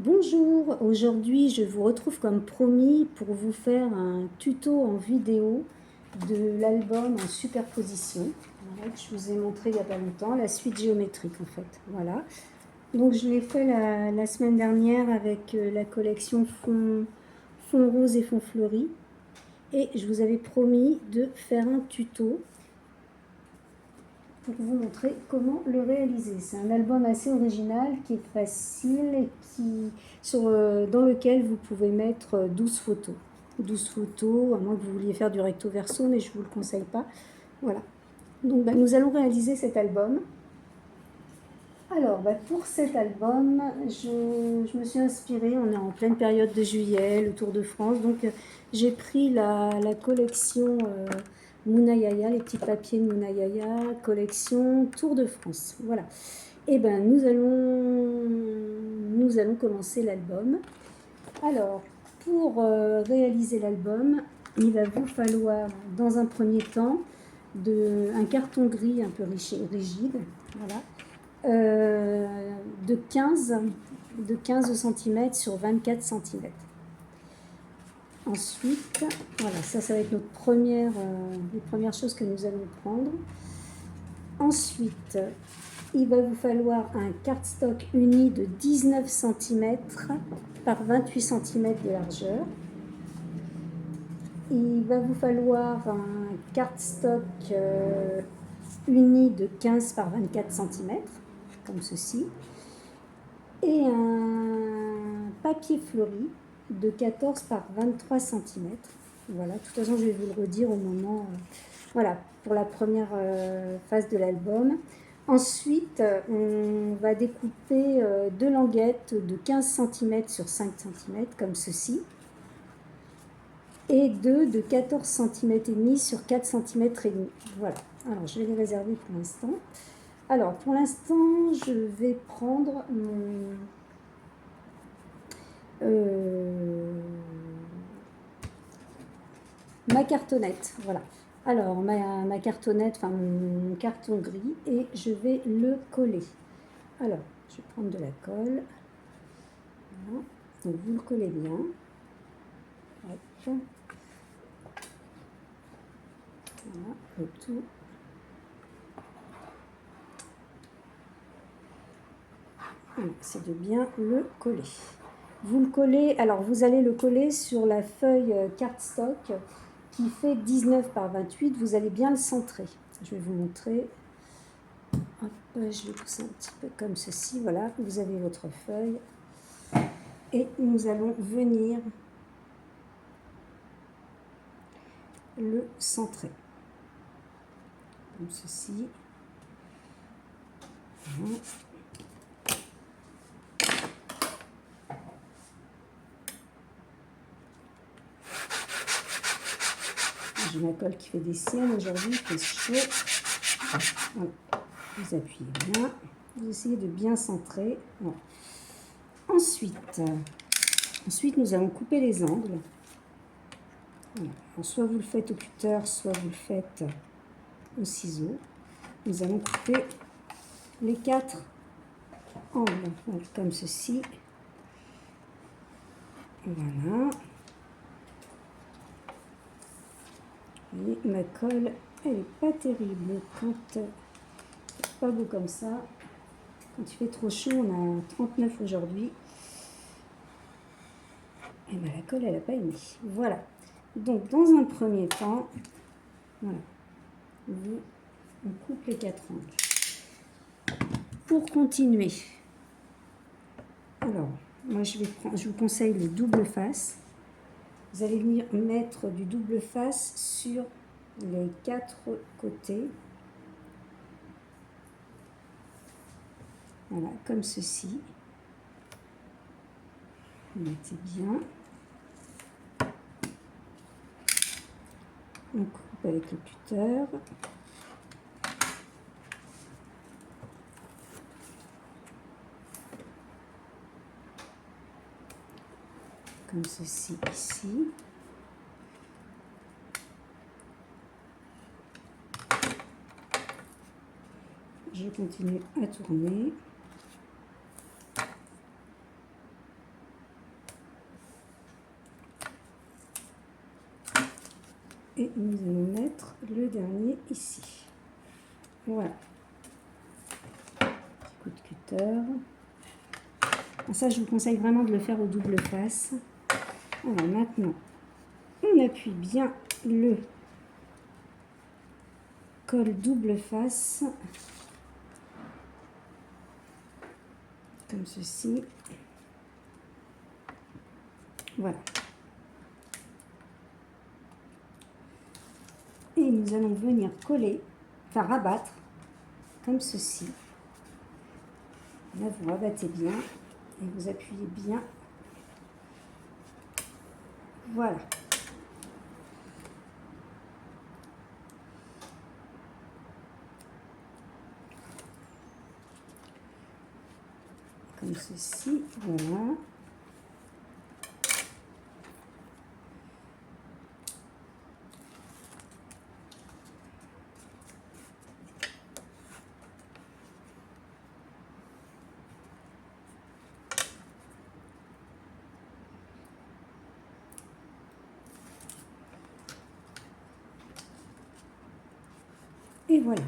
Bonjour, aujourd'hui je vous retrouve comme promis pour vous faire un tuto en vidéo de l'album en superposition. Voilà, que je vous ai montré il n'y a pas longtemps, la suite géométrique en fait. Voilà. Donc je l'ai fait la semaine dernière avec la collection fond rose et fond fleuri. Et je vous avais promis de faire un tuto pour vous montrer comment le réaliser. C'est un album assez original qui est facile et dans lequel vous pouvez mettre 12 photos. 12 photos, à moins que vous vouliez faire du recto verso, mais je ne vous le conseille pas. Voilà. Donc nous allons réaliser cet album. Alors pour cet album, je me suis inspirée, on est en pleine période de juillet, le Tour de France, donc j'ai pris la collection Mounayaya, les petits papiers de Mounayaya, collection Tour de France. Voilà. Et nous allons commencer l'album. Alors, pour réaliser l'album, il va vous falloir, dans un premier temps, un carton gris un peu rigide, voilà, de 15 cm sur 24 cm. Ensuite, voilà, ça va être notre les premières choses que nous allons prendre. Ensuite, il va vous falloir un cardstock uni de 19 cm par 28 cm de largeur. Il va vous falloir un cardstock uni de 15 par 24 cm, comme ceci. Et un papier fleuri de 14 par 23 cm. Voilà, de toute façon, je vais vous le redire au moment, voilà, pour la première phase de l'album. Ensuite, on va découper deux languettes de 15 cm sur 5 cm, comme ceci. Et deux de 14 cm et demi sur 4 cm et demi. Voilà, alors je vais les réserver pour l'instant. Alors, pour l'instant, je vais prendre ma cartonnette. Voilà. Alors, ma cartonnette, enfin mon carton gris, et je vais le coller. Alors, je vais prendre de la colle. Voilà. Donc, vous le collez bien. Hop. Voilà, le tout. C'est de bien le coller. Vous le collez, alors vous allez le coller sur la feuille cardstock qui fait 19 par 28. Vous allez bien le centrer. Je vais vous montrer. Hop, je vais pousser un petit peu comme ceci. Voilà, vous avez votre feuille. Et nous allons venir le centrer. Comme ceci. Voilà. J'ai ma colle qui fait des siennes aujourd'hui, il fait chaud. Voilà. Vous appuyez bien, vous essayez de bien centrer. Voilà. Ensuite, nous allons couper les angles. Voilà. Alors, soit vous le faites au cutter, soit vous le faites au ciseau. Nous allons couper les 4 angles, voilà, comme ceci. Voilà. Et ma colle, elle n'est pas terrible quand pas beau comme ça. Quand il fait trop chaud, on a 39 aujourd'hui. Et bien la colle, elle n'a pas aimé. Voilà. Donc, dans un premier temps, voilà, on coupe les 4 angles. Pour continuer, alors, moi je vous conseille le double face. Vous allez venir mettre du double face sur les 4 côtés. Voilà, comme ceci. Vous mettez bien. On coupe avec le cutter. Comme ceci ici. Je continue à tourner. Et nous allons mettre le dernier ici. Voilà. Coup de cutter. Ça, je vous conseille vraiment de le faire au double face. Alors maintenant, on appuie bien le col double face, comme ceci. Voilà. Et nous allons venir coller, enfin rabattre, comme ceci. Là, vous rabattez bien et vous appuyez bien. Voilà. Comme ceci, voilà. Et voilà.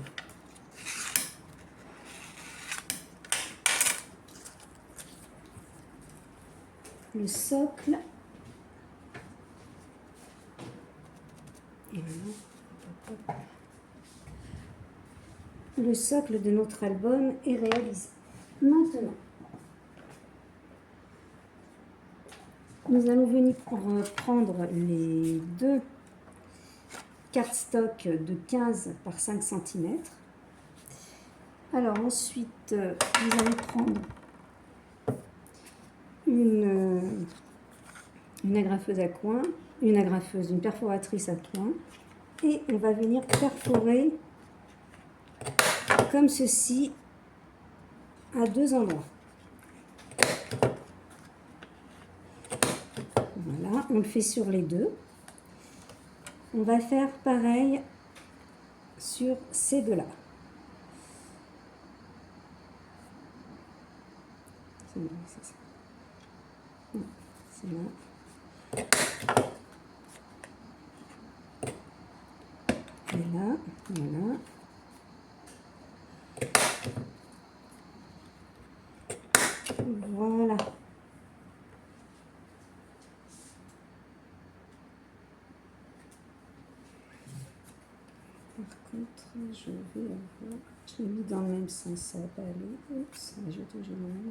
Le socle. Et voilà. Le socle de notre album est réalisé. Maintenant, nous allons venir prendre les deux cardstock de 15 par 5 cm. Alors ensuite, vous allez prendre une agrafeuse à coin, une perforatrice à coin, et on va venir perforer comme ceci à 2 endroits. Voilà, on le fait sur les deux. On va faire pareil sur ces deux-là. C'est ça. C'est là. Et là, voilà. Voilà. Par contre, je vais avoir... Je l'ai mis dans le même sens, ça va pas aller. Oups, je vais toucher dans le même.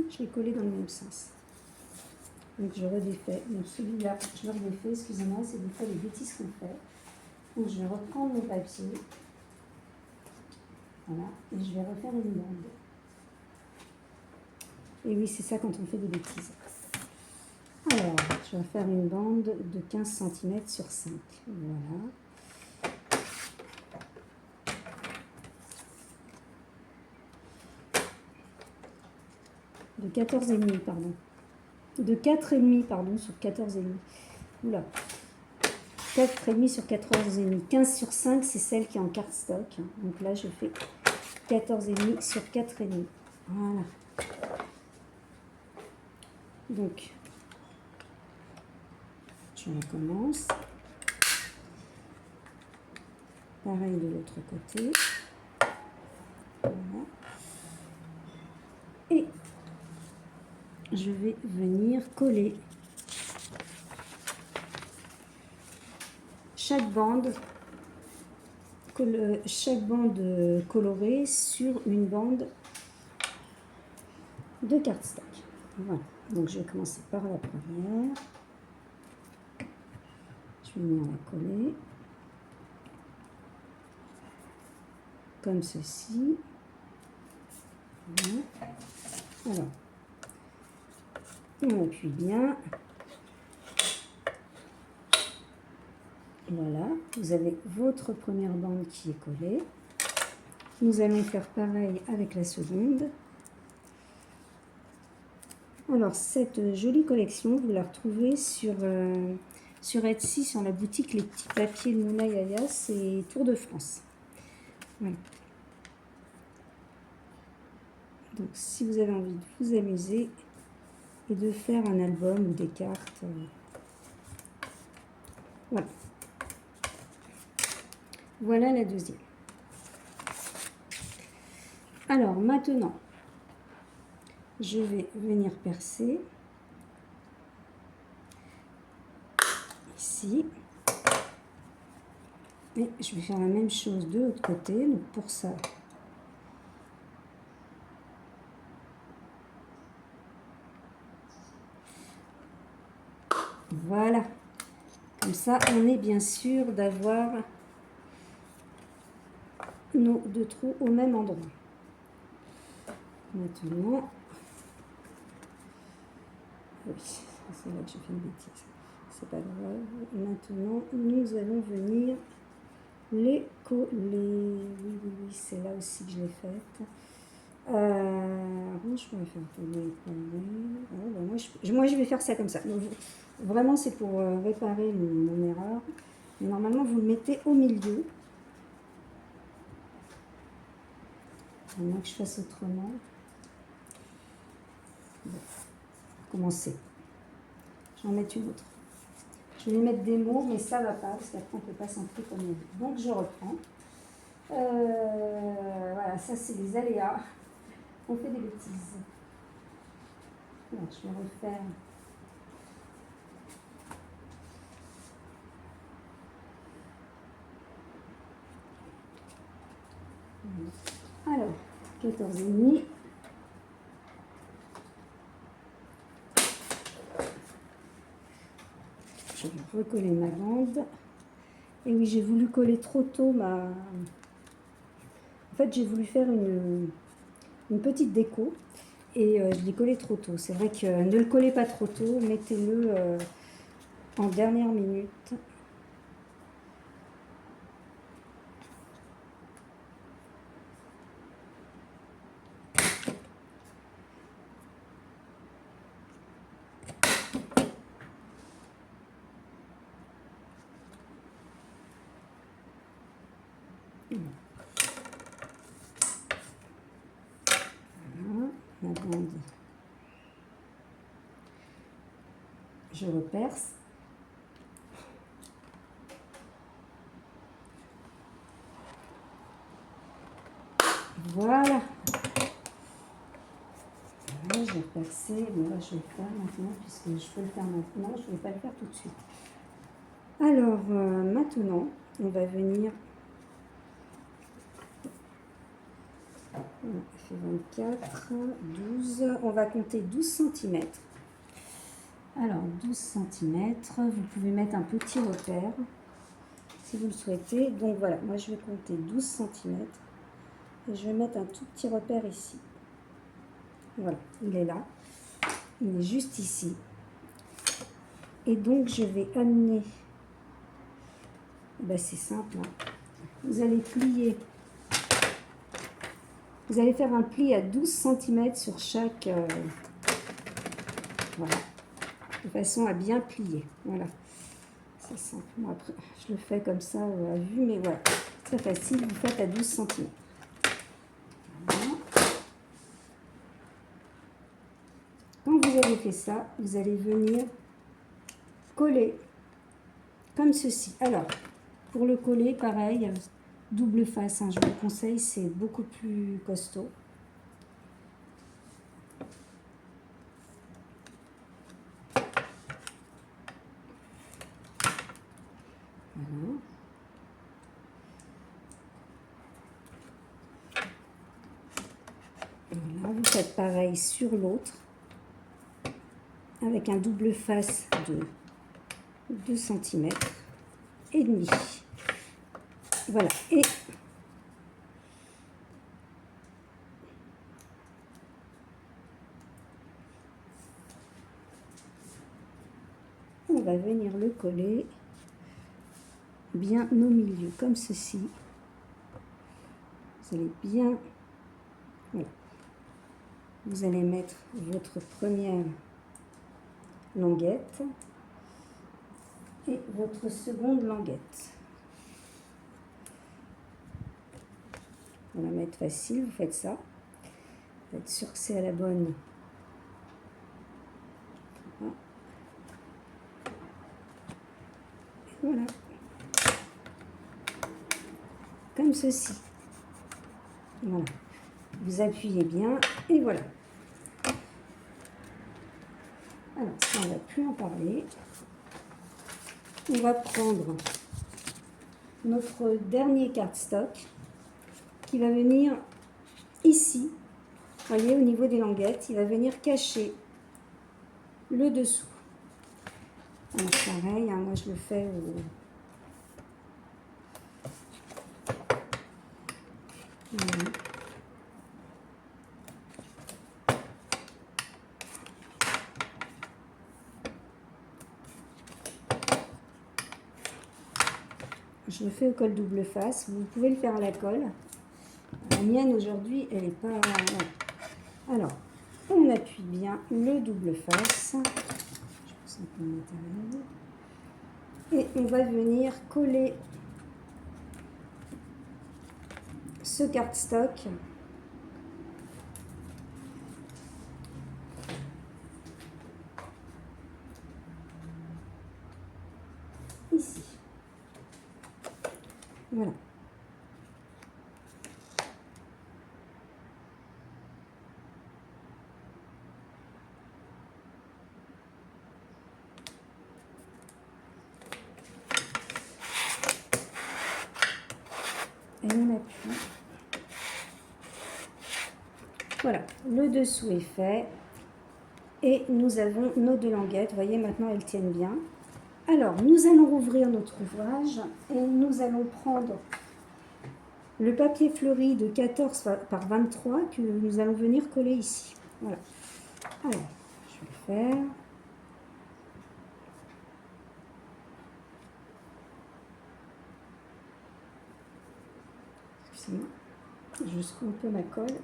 Je l'ai collé dans le même sens. Donc je redéfais. Donc celui-là, je le redéfais, excusez-moi, c'est des fois les bêtises qu'on fait. Donc je vais reprendre mon papier. Voilà, et je vais refaire une bande. Et oui, c'est ça quand on fait des bêtises. Alors, je vais faire une bande de 15 cm sur 5. Voilà. De 14,5, pardon. De 4,5, pardon, sur 14,5. Oula. 4,5 sur 14,5. 15 sur 5, c'est celle qui est en cardstock. Donc là, je fais 14,5 sur 4,5. Voilà. Donc, je recommence. Pareil de l'autre côté. Voilà. Et je vais venir coller chaque bande colorée sur une bande de cardstock. Voilà. Donc je vais commencer par la première. Je vais venir la coller comme ceci. Voilà. Alors, on appuie bien. Voilà, vous avez votre première bande qui est collée. Nous allons faire pareil avec la seconde. Alors, cette jolie collection, vous la retrouvez sur Etsy, sur la boutique Les Petits Papiers de Mouna Yaya, et Tour de France. Voilà. Donc, si vous avez envie de vous amuser et de faire un album ou des cartes, Voilà. Voilà la deuxième. Alors maintenant, je vais venir percer ici. Et je vais faire la même chose de l'autre côté. Donc pour ça, voilà. Comme ça, on est bien sûr d'avoir nos deux trous au même endroit. Maintenant, oui, c'est là que je fais une bêtise. C'est pas grave. Maintenant, nous allons venir les coller. Oui, c'est là aussi que je l'ai faite. Je pourrais faire moi, je vais faire ça comme ça. Donc, vraiment, c'est pour réparer mon erreur. Mais normalement, vous le mettez au milieu. À moins que je fasse autrement. Bon, commencer. Je vais en mettre une autre. Je vais mettre des mots, mais ça ne va pas, parce qu'après, on ne peut pas centrer comme on veut. Donc, je reprends. Voilà, ça, c'est les aléas. On fait des bêtises. Alors, je vais refaire. Alors, 14,5. Je vais recoller ma bande. Et oui, j'ai voulu coller trop tôt ma... En fait, j'ai voulu faire une petite déco. Et je l'ai collé trop tôt. C'est vrai que ne le collez pas trop tôt. Mettez-le en dernière minute. Voilà, la bande. Je reperce. Voilà. Là, je vais percer. Bon, là, je vais le faire maintenant, puisque je peux le faire maintenant. Je ne vais pas le faire tout de suite. Alors, maintenant, on va venir... On fait 24, 12. On va compter 12 cm. Alors, 12 cm. Vous pouvez mettre un petit repère, si vous le souhaitez. Donc, voilà. Moi, je vais compter 12 cm. Et je vais mettre un tout petit repère ici. Voilà, il est là. Il est juste ici. Et donc, je vais amener... Ben, c'est simple. Hein. Vous allez plier. Vous allez faire un pli à 12 cm sur chaque... voilà. De façon à bien plier. Voilà. C'est simple. Bon, après, je le fais comme ça à vue, mais voilà. Très facile. Vous faites à 12 cm. Voilà. Quand vous avez fait ça, vous allez venir coller comme ceci. Alors, pour le coller, pareil, double face, hein, je vous le conseille, c'est beaucoup plus costaud. Voilà. Voilà, vous faites pareil sur l'autre, avec un double face de 2 cm et demi. Voilà, et on va venir le coller bien au milieu, comme ceci. Vous allez bien... Voilà. Vous allez mettre votre première languette et votre seconde languette. On va mettre facile, vous faites ça. Vous êtes sûr que c'est à la bonne. Voilà. Comme ceci. Voilà. Vous appuyez bien et voilà. Alors, ça, on ne va plus en parler. On va prendre notre dernier cardstock qui va venir ici. Vous voyez, au niveau des languettes, il va venir cacher le dessous. Alors, pareil, hein, moi je le fais au... Voilà. Je le fais au col double face. Vous pouvez le faire à la colle. La mienne aujourd'hui, elle n'est pas... Alors, on appuie bien le double face. Je pense un peu de matériel. Et on va venir coller ce cardstock ici. Voilà. Et on appuie. Voilà, le dessous est fait. Et nous avons nos deux languettes. Vous voyez, maintenant elles tiennent bien. Alors, nous allons rouvrir notre ouvrage et nous allons prendre le papier fleuri de 14 par 23 que nous allons venir coller ici. Voilà. Alors, je vais le faire. Excusez-moi. Je secoue un peu ma colle.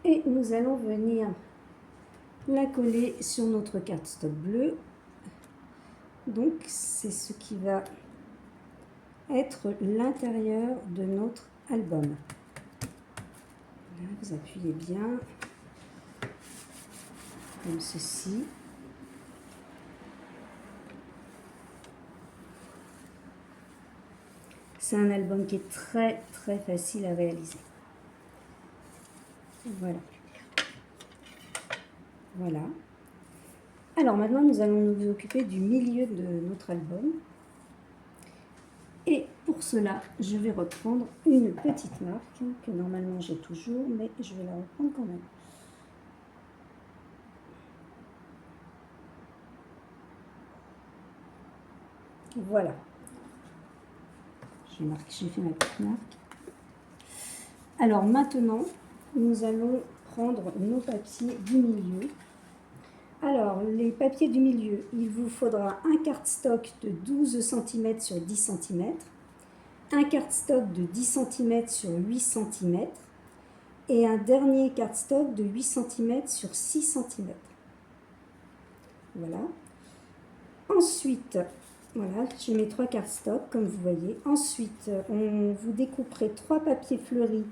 Et nous allons venir la coller sur notre cardstock bleu. Donc, c'est ce qui va être l'intérieur de notre album. Là, vous appuyez bien, comme ceci. C'est un album qui est très très facile à réaliser. Voilà. Voilà. Alors maintenant, nous allons nous occuper du milieu de notre album. Et pour cela, je vais reprendre une petite marque que normalement j'ai toujours, mais je vais la reprendre quand même. Voilà. J'ai fait ma petite marque. Alors maintenant, nous allons prendre nos papiers du milieu. Alors, les papiers du milieu, il vous faudra un cardstock de 12 cm sur 10 cm, un cardstock de 10 cm sur 8 cm et un dernier cardstock de 8 cm sur 6 cm. Voilà. Ensuite, voilà, je mets 3 cardstocks comme vous voyez. Ensuite, vous découperez 3 papiers fleuris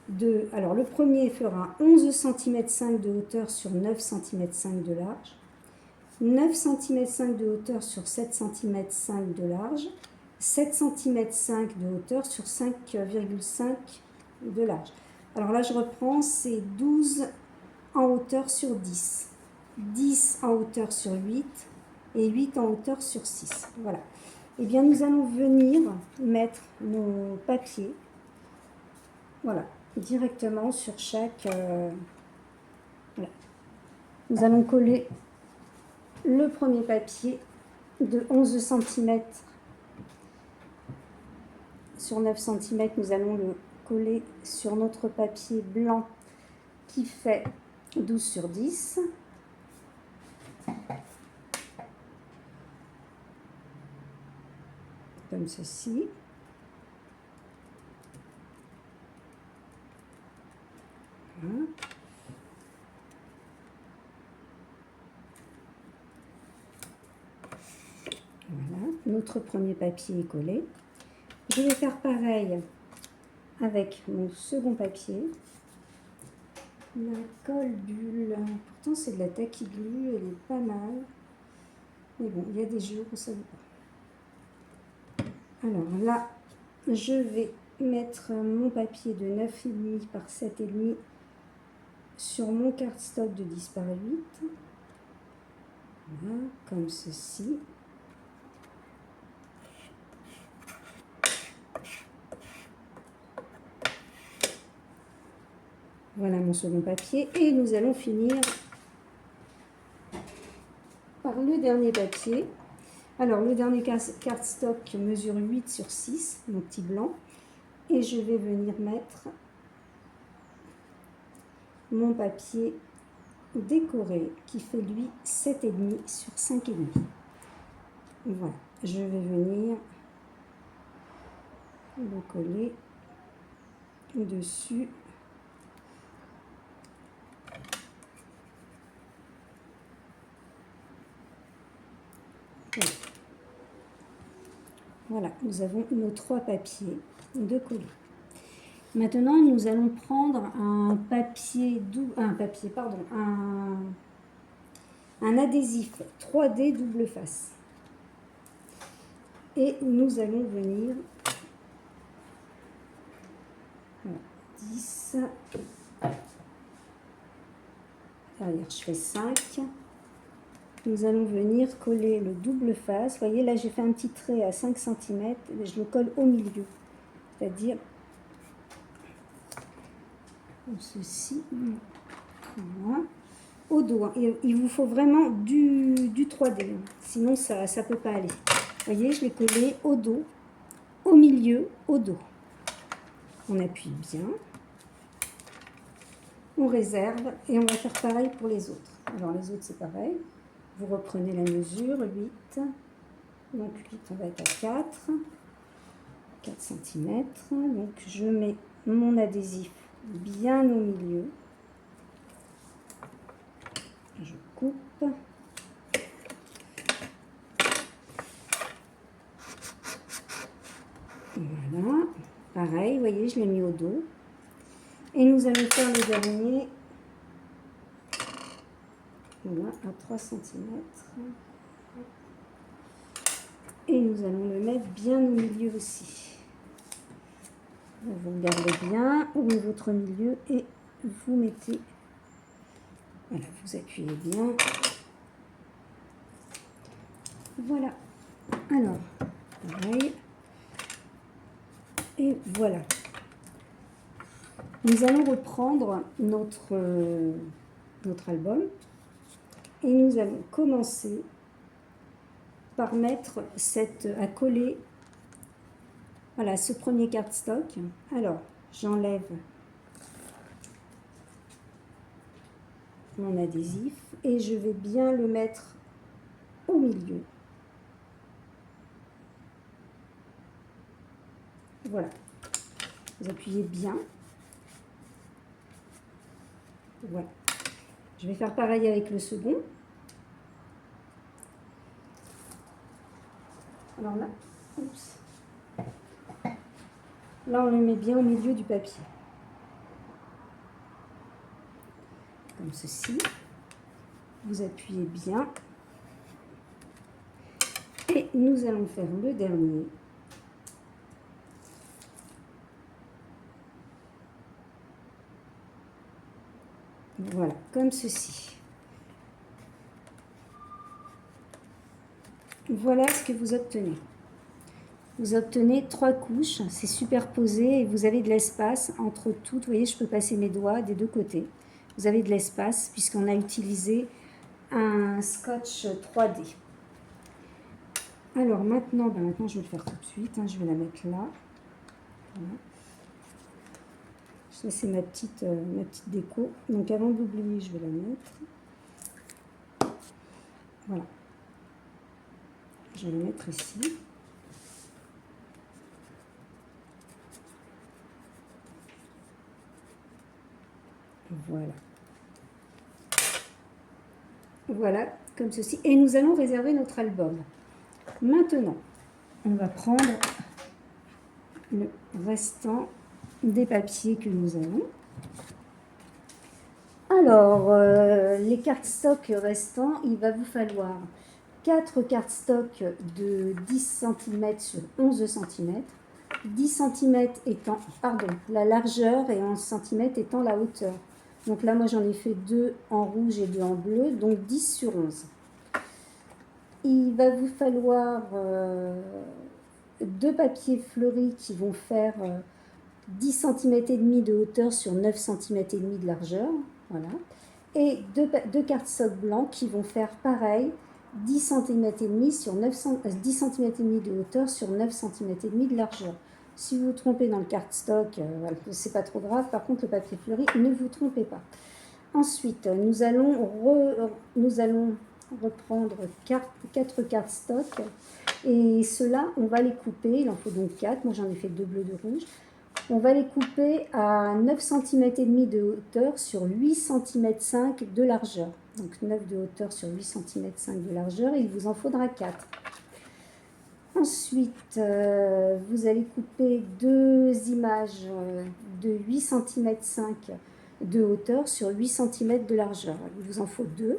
de... Alors, le premier fera 11 cm 5 de hauteur sur 9 cm 5 de large, 9 cm 5 de hauteur sur 7 cm 5 de large, 7 cm 5 de hauteur sur 5,5 de large. Alors là, je reprends, c'est 12 en hauteur sur 10, 10 en hauteur sur 8 et 8 en hauteur sur 6. Voilà. Eh bien, nous allons venir mettre nos papiers, voilà, directement sur chaque... voilà. Nous allons coller le premier papier de 11 cm sur 9 cm. Nous allons le coller sur notre papier blanc qui fait 12 sur 10. Comme ceci. Voilà. Voilà, notre premier papier est collé. Je vais faire pareil avec mon second papier. La colle bulle, pourtant c'est de la tacky glue, elle est pas mal. Mais bon, il y a des jours où ça ne va pas. Alors là, je vais mettre mon papier de 9,5 par 7,5 sur mon cardstock de 10 par 8. Voilà, comme ceci. Voilà mon second papier et nous allons finir par le dernier papier. Alors le dernier cardstock mesure 8 sur 6, mon petit blanc, et je vais venir mettre mon papier décoré qui fait lui 7,5 sur 5,5. Voilà, je vais venir le coller dessus. Voilà, nous avons nos 3 papiers de coller. Maintenant, nous allons prendre un adhésif 3D double face. Et nous allons venir, voilà, 10, derrière je fais 5. Nous allons venir coller le double face. Vous voyez, là j'ai fait un petit trait à 5 cm, et je le colle au milieu, c'est-à-dire comme ceci, voilà, au dos. Et il vous faut vraiment du 3D, sinon ça ne peut pas aller. Vous voyez, je l'ai collé au dos, au milieu, au dos. On appuie bien, on réserve et on va faire pareil pour les autres. Alors les autres c'est pareil. Vous reprenez la mesure, 8, donc 8 on va être à 4 cm, donc je mets mon adhésif bien au milieu, je coupe, voilà, pareil, vous voyez je l'ai mis au dos, et nous allons faire le dernier. Voilà, à 3 cm. Et nous allons le mettre bien au milieu aussi. Vous regardez bien où est votre milieu et vous mettez, voilà, vous appuyez bien. Voilà. Alors, pareil. Et voilà. Nous allons reprendre notre album. Et nous allons commencer par mettre à coller, voilà, ce premier cardstock. Alors, j'enlève mon adhésif et je vais bien le mettre au milieu. Voilà. Vous appuyez bien. Voilà. Je vais faire pareil avec le second. Alors là, oups. Là, on le met bien au milieu du papier. Comme ceci. Vous appuyez bien. Et nous allons faire le dernier. Voilà, comme ceci. Voilà ce que vous obtenez. Vous obtenez 3 couches, c'est superposé et vous avez de l'espace entre toutes. Vous voyez, je peux passer mes doigts des deux côtés. Vous avez de l'espace puisqu'on a utilisé un scotch 3D. Alors maintenant, maintenant je vais le faire tout de suite, hein, je vais la mettre là. Voilà. Ça c'est ma petite déco. Donc avant d'oublier, je vais la mettre. Voilà. Je vais la mettre ici. Voilà. Voilà, comme ceci. Et nous allons réserver notre album. Maintenant, on va prendre le restant des papiers que nous avons. Alors, les cardstocks restants, il va vous falloir 4 cardstocks de 10 cm sur 11 cm. 10 cm étant, pardon, la largeur et 11 cm étant la hauteur. Donc là, moi, j'en ai fait 2 en rouge et 2 en bleu, donc 10 sur 11. Il va vous falloir 2 papiers fleuris qui vont faire 10 cm et demi de hauteur sur 9 cm et demi de largeur. Voilà. Et 2 cardstocks blancs qui vont faire pareil, 10 cm et demi sur 10 cm et demi de hauteur sur 9 cm et demi de largeur. Si vous vous trompez dans le cardstock, c'est pas trop grave. Par contre, le papier fleuri, ne vous trompez pas. Ensuite, nous allons reprendre 4 cardstocks et ceux-là, on va les couper. Il en faut donc 4. Moi, j'en ai fait 2 bleus, 2 rouges. On va les couper à 9 cm et demi de hauteur sur 8 cm 5 de largeur. Donc 9 de hauteur sur 8 cm 5 de largeur, et il vous en faudra 4. Ensuite, vous allez couper 2 images de 8 cm 5 de hauteur sur 8 cm de largeur. Il vous en faut 2.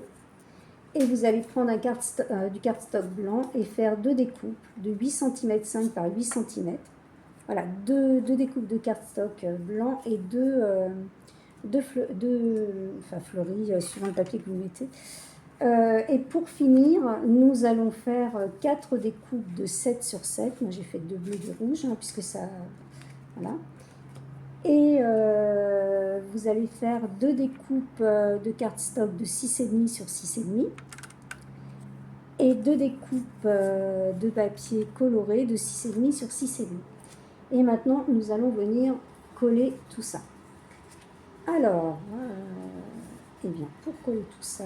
Et vous allez prendre du cardstock blanc et faire 2 découpes de 8 cm 5 par 8 cm. Voilà, 2 découpes de cardstock blanc et 2 fleuris suivant le papier que vous mettez. Et pour finir, nous allons faire 4 découpes de 7 sur 7. Moi, j'ai fait 2 bleus, 2 rouges, hein, puisque ça... Voilà. Et vous allez faire 2 découpes de cardstock de 6,5 sur 6,5. Et 2 découpes de papier coloré de 6,5 sur 6,5. Et maintenant, nous allons venir coller tout ça. Alors, eh bien, pour coller tout ça,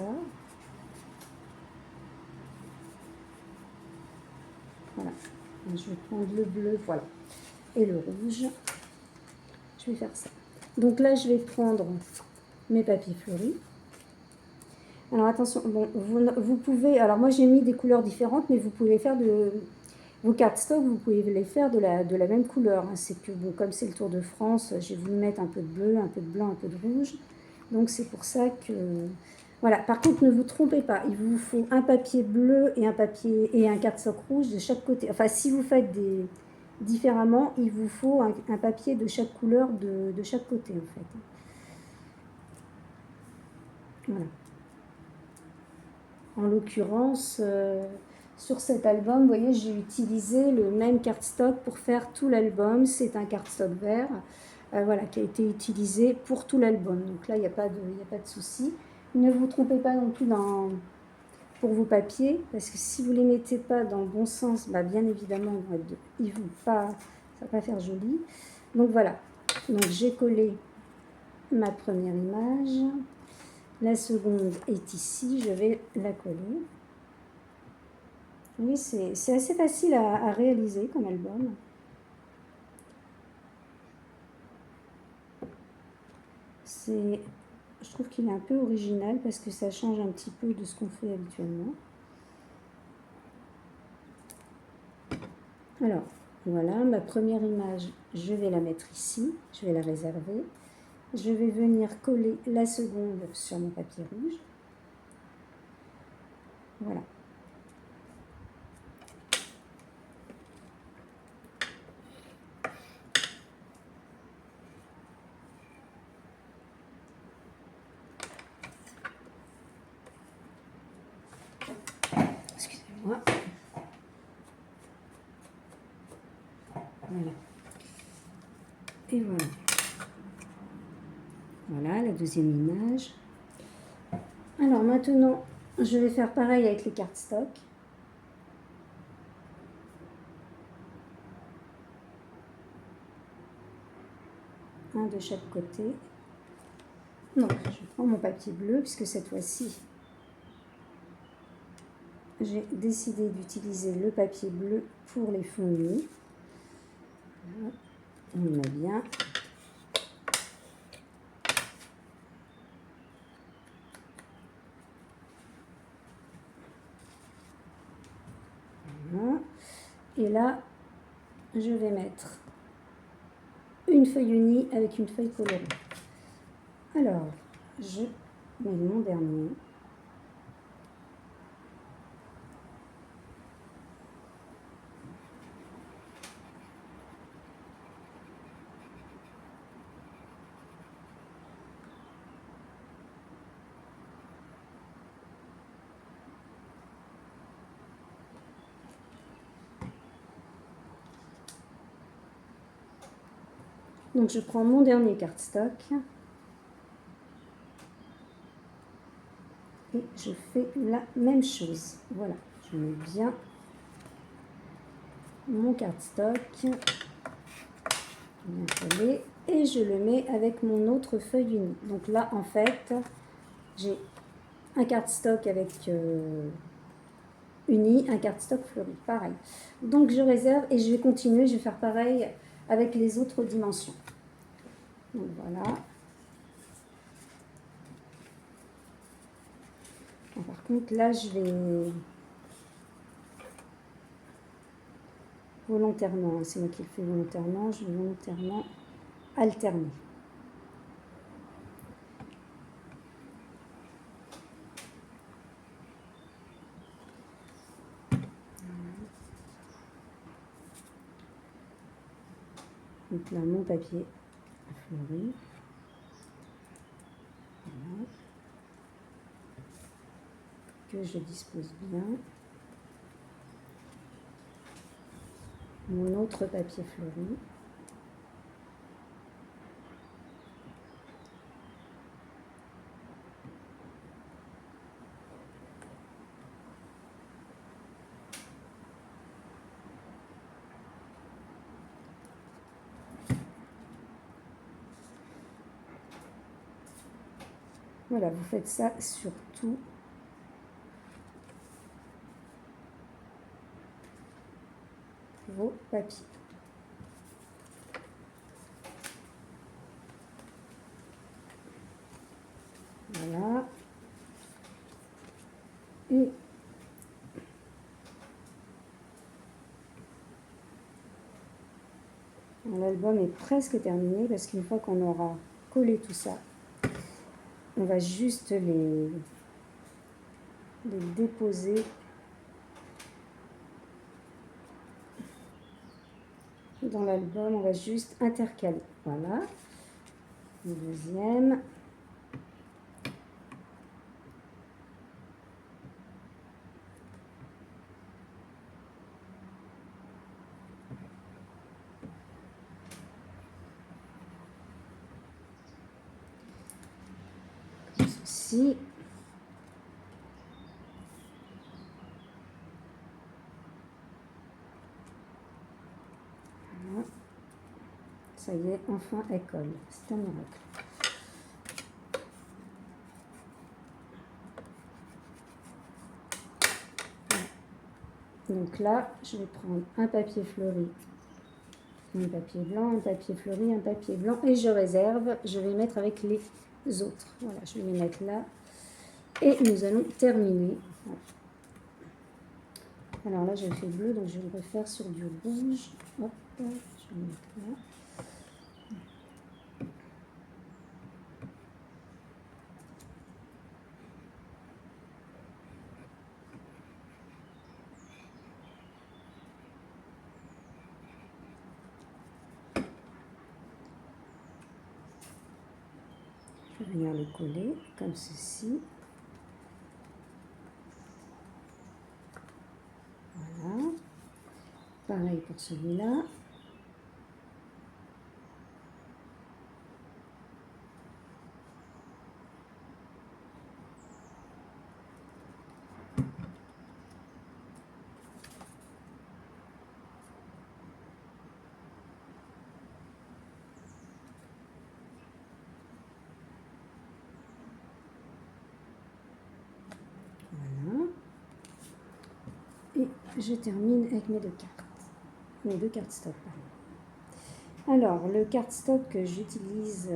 voilà, je vais prendre le bleu, voilà, et le rouge. Je vais faire ça. Donc là, je vais prendre mes papiers fleuris. Alors attention, bon, vous pouvez, alors moi j'ai mis des couleurs différentes, mais vous pouvez faire vos cardstocks, vous pouvez les faire de la même couleur. Hein. C'est que, bon, comme c'est le Tour de France, j'ai voulu mettre un peu de bleu, un peu de blanc, un peu de rouge. Donc c'est pour ça que... Voilà, par contre, ne vous trompez pas, il vous faut un papier bleu et un cardstock rouge de chaque côté. Enfin, si vous faites différemment, il vous faut un papier de chaque couleur de chaque côté, en fait. Voilà. En l'occurrence... sur cet album, vous voyez, j'ai utilisé le même cardstock pour faire tout l'album. C'est un cardstock vert, voilà, qui a été utilisé pour tout l'album. Donc là, il n'y a pas de souci. Ne vous trompez pas non plus pour vos papiers, parce que si vous ne les mettez pas dans le bon sens, bien évidemment, ça ne va pas faire joli. Donc voilà, donc j'ai collé ma première image. La seconde est ici, je vais la coller. Oui, c'est assez facile à réaliser comme album. Je trouve qu'il est un peu original parce que ça change un petit peu de ce qu'on fait habituellement. Alors, voilà, ma première image, je vais la mettre ici, je vais la réserver. Je vais venir coller la seconde sur mon papier rouge. Voilà. Excusez-moi. Voilà. Et voilà. Voilà la deuxième image. Alors maintenant, je vais faire pareil avec les cardstocks. un de chaque côté. Donc, je prends mon papier bleu, puisque cette fois-ci, j'ai décidé d'utiliser le papier bleu pour les fonds unis. Voilà. On le met bien. Voilà. Et là, je vais mettre une feuille unie avec une feuille colorée. Alors, je mets mon dernier. Donc je prends mon dernier cardstock et je fais la même chose. Voilà, je mets bien mon cardstock, bien collé, et je le mets avec mon autre feuille unie. Donc là, en fait, j'ai un cardstock avec uni, un cardstock fleuri, pareil. Donc je réserve et je vais continuer, je vais faire pareil avec les autres dimensions. Donc voilà. Bon, par contre, là, je vais volontairement, c'est moi qui le fais volontairement, je vais volontairement alterner. Donc là, mon papier fleuri. Voilà. Que je dispose bien. Mon autre papier fleuri. Voilà, vous faites ça sur tout. Vos papiers. Voilà. Et l'album est presque terminé parce qu'une fois qu'on aura collé tout ça, on va juste les déposer dans l'album. On va juste intercaler. Voilà. Le deuxième. Ceci. Voilà. Ça y est, enfin elle colle. C'est un miracle. Donc là, je vais prendre un papier fleuri, un papier blanc, un papier fleuri, un papier blanc et je réserve. Je vais mettre avec les autres. Voilà, je vais les mettre là. Et nous allons terminer. Voilà. Alors là, j'ai fait bleu, donc je vais le refaire sur du rouge. Hop, je vais mettre là. Je vais venir le coller comme ceci. Voilà. Pareil pour celui-là. je termine avec mes deux cartes. Mes deux cartes stock, pardon. Alors, le cardstock que j'utilise,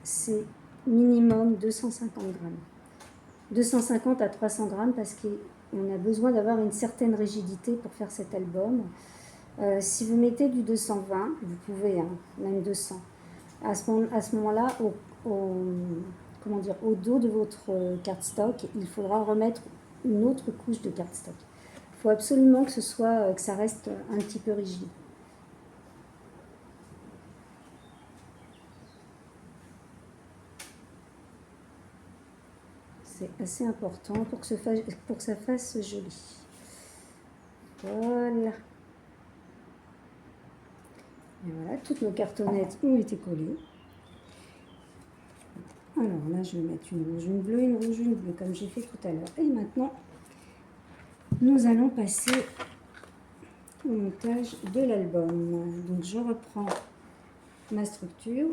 c'est minimum 250 grammes. 250 à 300 grammes parce qu'on a besoin d'avoir une certaine rigidité pour faire cet album. Si vous mettez du 220, vous pouvez, hein, même 200. À ce moment-là, comment dire, au dos de votre cardstock, il faudra remettre une autre couche de cardstock. Il faut absolument que ça reste un petit peu rigide. C'est assez important pour que ça fasse joli. Voilà. Et voilà, toutes nos cartonnettes ont été collées. Alors là, je vais mettre une rouge, une bleue, une rouge, une bleue, comme j'ai fait tout à l'heure. Et maintenant, nous allons passer au montage de l'album. Donc, je reprends ma structure.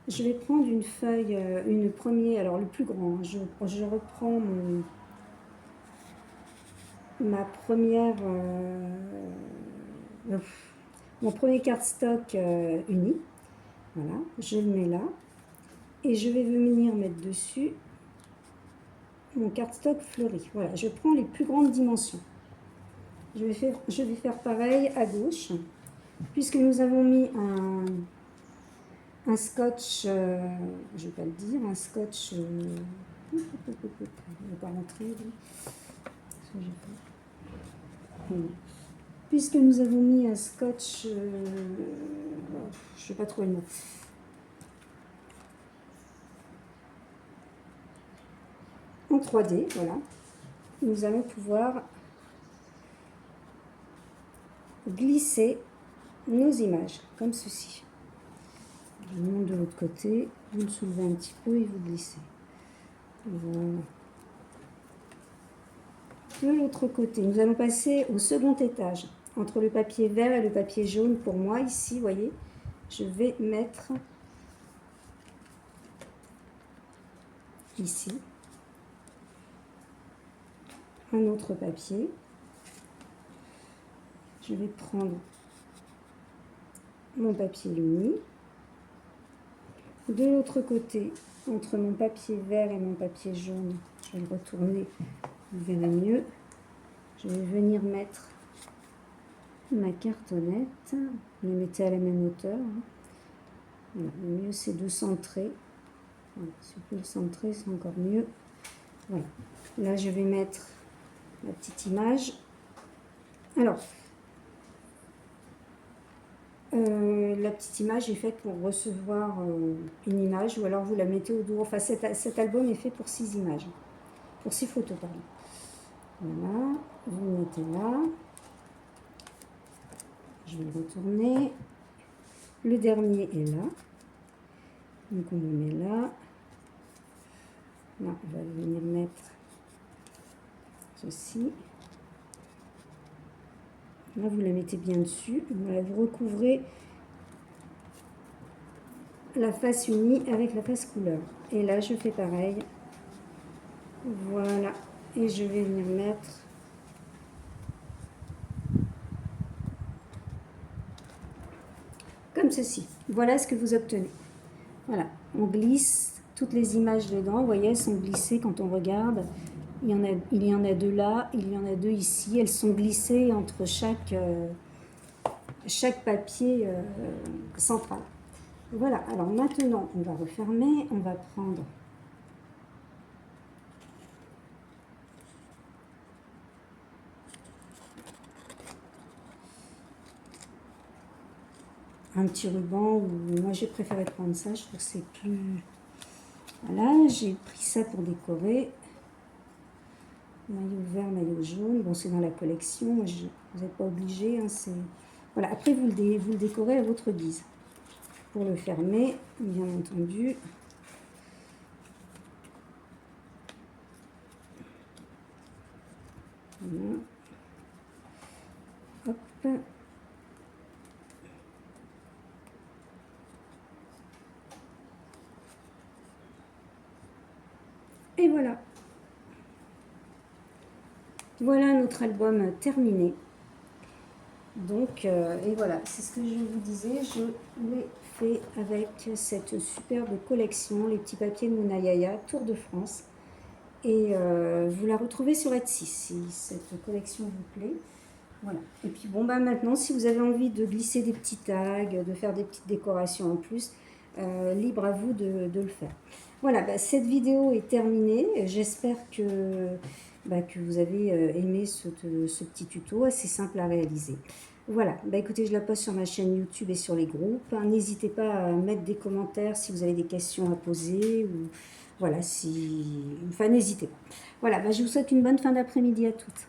Je vais prendre une feuille, une première, alors le plus grand. Je reprends ma première, mon premier cardstock uni. Voilà, je le mets là. Et je vais venir mettre dessus mon cardstock fleuri. Voilà, je prends les plus grandes dimensions. Je vais faire pareil à gauche. Puisque nous avons mis un scotch, je ne vais pas le dire, un scotch, je ne vais pas rentrer. Puisque nous avons mis un scotch, je ne vais pas trouver le mot. En 3D, voilà, nous allons pouvoir glisser nos images, comme ceci. Je monte de l'autre côté, vous le soulevez un petit peu et vous glissez. Voilà. De l'autre côté, nous allons passer au second étage. Entre le papier vert et le papier jaune, pour moi, ici, vous voyez, je vais mettre ici un autre papier. Je vais prendre mon papier uni. De l'autre côté, entre mon papier vert et mon papier jaune, je vais le retourner, vous verrez mieux. Je vais venir mettre ma cartonnette. Vous les mettez à la même hauteur. Voilà, le mieux, c'est de centrer. Voilà, si vous pouvez le centrer, c'est encore mieux. Voilà. Là, je vais mettre la petite image. Alors, la petite image est faite pour recevoir une image, ou alors vous la mettez au dos. Enfin, cet album est fait pour 6 images, pour 6 photos, pardon. Voilà, vous le mettez là. Je vais le retourner. Le dernier est là. Donc on le met là. Là, on va venir mettre ceci. Là, vous la mettez bien dessus. Voilà, vous recouvrez la face unie avec la face couleur. Et là, je fais pareil. Voilà. Et je vais venir mettre comme ceci. Voilà ce que vous obtenez. Voilà. On glisse toutes les images dedans. Vous voyez, elles sont glissées quand on regarde. Il y en a deux là, il y en a deux ici. Elles sont glissées entre chaque papier central. Voilà, alors maintenant, on va refermer. On va prendre un petit ruban. Moi, j'ai préféré prendre ça. Je trouve que c'est plus... Voilà, j'ai pris ça pour décorer. Maillot vert, maillot jaune. Bon, c'est dans la collection. Vous n'êtes pas obligé. Hein, voilà. Après, vous le décorez à votre guise. Pour le fermer, bien entendu. Voilà. Hop. Et voilà. Voilà notre album terminé. Donc, et voilà, c'est ce que je vous disais, je l'ai fait avec cette superbe collection, les petits papiers de Mounayaya, Tour de France. Et vous la retrouvez sur Etsy si cette collection vous plaît. Voilà. Et puis bon, bah maintenant, si vous avez envie de glisser des petits tags, de faire des petites décorations en plus, libre à vous de le faire. Voilà, bah, cette vidéo est terminée. J'espère que vous avez aimé ce petit tuto assez simple à réaliser. Voilà, bah écoutez, je la poste sur ma chaîne YouTube et sur les groupes. N'hésitez pas à mettre des commentaires si vous avez des questions à poser. Ou voilà, si... Enfin, n'hésitez pas. Voilà, bah, je vous souhaite une bonne fin d'après-midi à toutes.